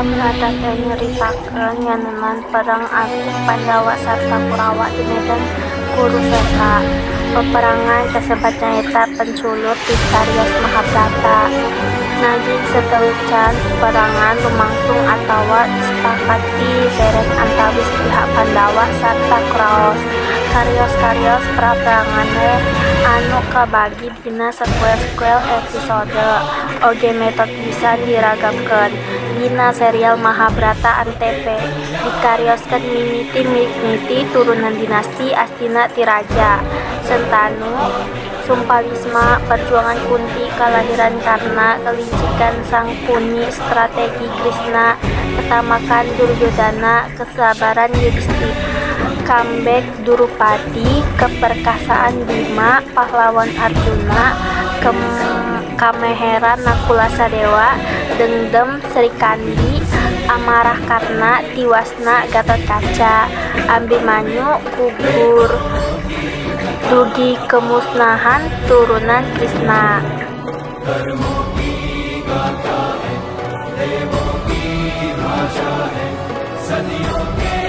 Mahabharata teh nyeritakeun nyanenan perang Agung Pandawa sarta Kurawa di medan Kurusetra. Peperangan kasebat nyaeta penculur ti cariyos Mahabharata. Nanging sateucan peperangan lumangsung atawa disepakati seren antawis pihak Pandawa sarta Kuraos. Cariyos-cariyos praperangan anu kabagi dina sakuel-sakuel episode oge metode pisan diragamkeun dina serial Mahabharata Antv. Dikarioskeun mimiti turunan dinasti Astina ti Raja Sentanu, Sumpalisma, perjuangan Kunti, kalahiran Karna, kelicikan Sang Puni, strategi Krisna, ketamakan Duryodana, kesabaran Yudhistira, comeback Durupati, keperkasaan Bima, pahlawan Arjuna, kameheran Nakula Sadewa, dengdem Srikandi, amarah Karna, tiwasna Gatotkaca, Abimanyu gugur dugi kemusnahan turunan Krisna. कर्मों की गाथा है, देवों की भाषा है, सदियों के